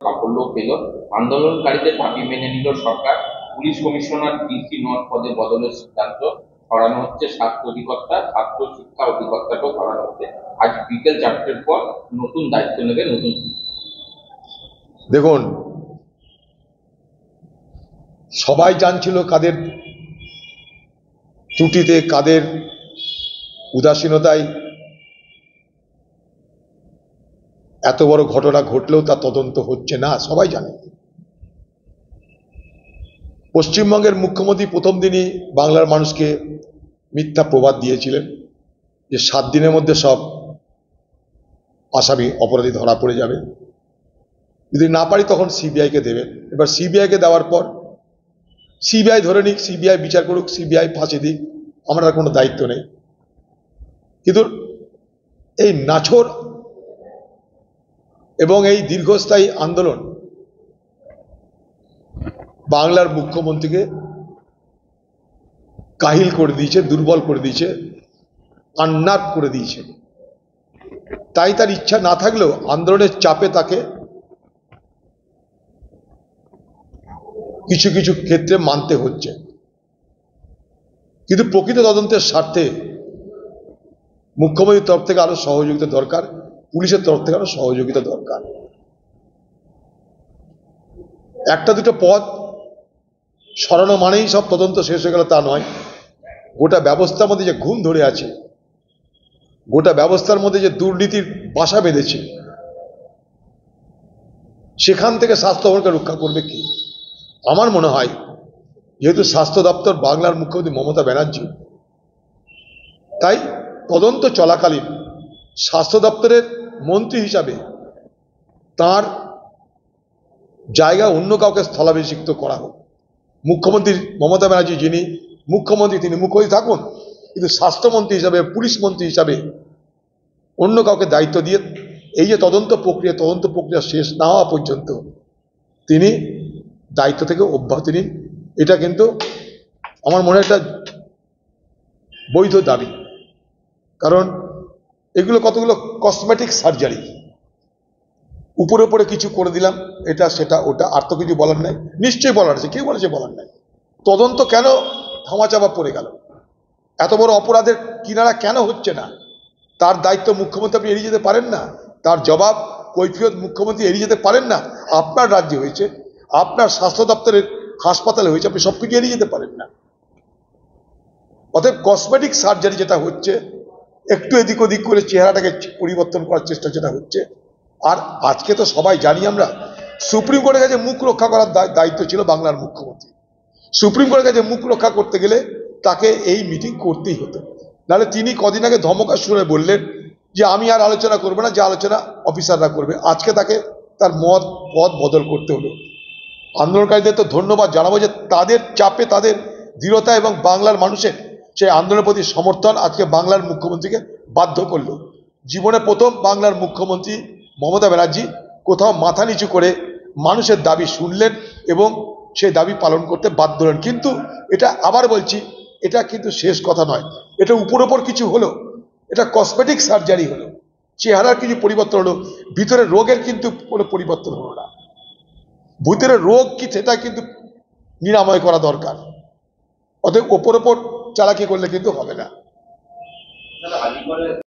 সাফল্য পেল। আন্দোলনকারীদের দাবি মেনে নিল সরকার। পুলিশ কমিশনার ডিসি নর্থ পদে বদলের সিদ্ধান্ত। সরানো হচ্ছে স্বাস্থ্য অধিকর্তা, ছাত্র শিক্ষা অধিকর্তাকেও সরানো হচ্ছে। আজ বিকেল 4টের পর নতুন দায়িত্ব নেবে নতুন। দেখুন, সবাই জানছিল কাদের ত্রুটিতে, কাদের উদাসীনতায় এত বড় ঘটনা ঘটলেও তা তদন্ত হচ্ছে না, সবাই জানে। পশ্চিমবঙ্গের মুখ্যমন্ত্রী প্রথম দিনই বাংলার মানুষকে মিথ্যা প্রবাদ দিয়েছিলেন যে 7 দিনের মধ্যে সব আসামি অপরাধী ধরা পড়ে যাবে, যদি না পারি তখন সিবিআইকে দেবেন। এবার সিবিআইকে দেওয়ার পর সিবিআই ধরে নিক, সিবিআই বিচার করুক, সিবিআই ফাঁসি দিক, আমরা কোনো দায়িত্ব নেই। কিন্তু এই নাছোড় এবং এই দীর্ঘস্থায়ী আন্দোলন বাংলার মুখ্যমন্ত্রীকে কাহিল করে দিয়েছে, দুর্বল করে দিয়েছে, আন্নার্ভ করে দিয়েছে। তাই তার ইচ্ছা না থাকলেও আন্দোলনের চাপে তাকে কিছু কিছু ক্ষেত্রে মানতে হচ্ছে। কিন্তু প্রকৃত তদন্তের স্বার্থে মুখ্যমন্ত্রীর তরফ থেকে আরো সহযোগিতা দরকার, পুলিশের তরফ থেকে আরো সহযোগিতা দরকার। একটা দুটো পদ সরানো মানেই সব তদন্ত শেষ হয়ে গেল তা নয়। গোটা ব্যবস্থার মধ্যে যে ঘুম ধরে আছে, গোটা ব্যবস্থার মধ্যে যে দুর্নীতির বাসা বেঁধেছে, সেখান থেকে স্বাস্থ্য ভবনকে রক্ষা করবে কি? আমার মনে হয় যেহেতু স্বাস্থ্য দপ্তর বাংলার মুখ্যমন্ত্রী মমতা ব্যানার্জি, তাই তদন্ত চলাকালীন স্বাস্থ্য দপ্তরের মন্ত্রী হিসাবে তার জায়গা অন্য কাউকে স্থলাভিষিক্ত করা হোক। মুখ্যমন্ত্রী মমতা ব্যানার্জি যিনি মুখ্যমন্ত্রী, তিনি মুখ্যমন্ত্রী থাকুন, কিন্তু স্বাস্থ্যমন্ত্রী হিসাবে, পুলিশ মন্ত্রী হিসাবে অন্য কাউকে দায়িত্ব দিয়ে এই যে তদন্ত প্রক্রিয়া শেষ না হওয়া পর্যন্ত তিনি দায়িত্ব থেকে অব্যাহতি নিন। এটা কিন্তু আমার মনে হয় একটা বৈধ দাবি। কারণ এগুলো কতগুলো কসমেটিক সার্জারি, উপরে উপরে কিছু করে দিলাম, এটা সেটা ওটা, আর তো কিছু বলার নাই। নিশ্চয়ই বলার আছে, কেউ বলেছে বলার নাই। তদন্ত কেন ধামাচাপা পড়ে গেল? এত বড় অপরাধের কিনারা কেন হচ্ছে না? তার দায়িত্ব মুখ্যমন্ত্রী আপনি এড়িয়ে যেতে পারেন না, তার জবাব কৈফিয়ত মুখ্যমন্ত্রী এড়িয়ে যেতে পারেন না। আপনার রাজ্যে হয়েছে, আপনার স্বাস্থ্য দপ্তরের হাসপাতালে হয়েছে, আপনি সবকিছু এড়িয়ে যেতে পারেন না। অতএব কসমেটিক সার্জারি যেটা হচ্ছে, একটু এদিক ওদিক করে চেহারাটাকে পরিবর্তন করার চেষ্টা যেটা হচ্ছে। আর আজকে তো সবাই জানি আমরা, সুপ্রিম কোর্টের কাছে মুখ রক্ষা করার দায়িত্ব ছিল বাংলার মুখ্যমন্ত্রী। সুপ্রিম কোর্টের কাছে মুখ রক্ষা করতে গেলে তাকে এই মিটিং করতেই হতো। নাহলে তিনি কদিন আগে ধমকা শুনে বললেন যে আমি আর আলোচনা করবো না, যে আলোচনা অফিসাররা করবে। আজকে তাকে তার পদ বদল করতে হলো। আন্দোলনকারীদের তো ধন্যবাদ জানাবো যে তাদের চাপে, তাদের দৃঢ়তা এবং বাংলার মানুষের সেই আন্দোলনের প্রতি সমর্থন আজকে বাংলার মুখ্যমন্ত্রীকে বাধ্য করলো। জীবনে প্রথম বাংলার মুখ্যমন্ত্রী মমতা ব্যানার্জি কোথাও মাথা নিচু করে মানুষের দাবি শুনলেন এবং সেই দাবি পালন করতে বাধ্য হলেন। কিন্তু এটা আবার বলছি, এটা কিন্তু শেষ কথা নয়। এটা উপর উপর কিছু হলো, এটা কসমেটিক সার্জারি হলো, চেহারার কিছু পরিবর্তন হলো, ভিতরের রোগের কিন্তু কোনো পরিবর্তন হলো না। ভিতরের রোগ কি সেটা কিন্তু নিরাময় করা দরকার। অতএব ওপর ওপর চালাকি করলে কিন্তু হবে না।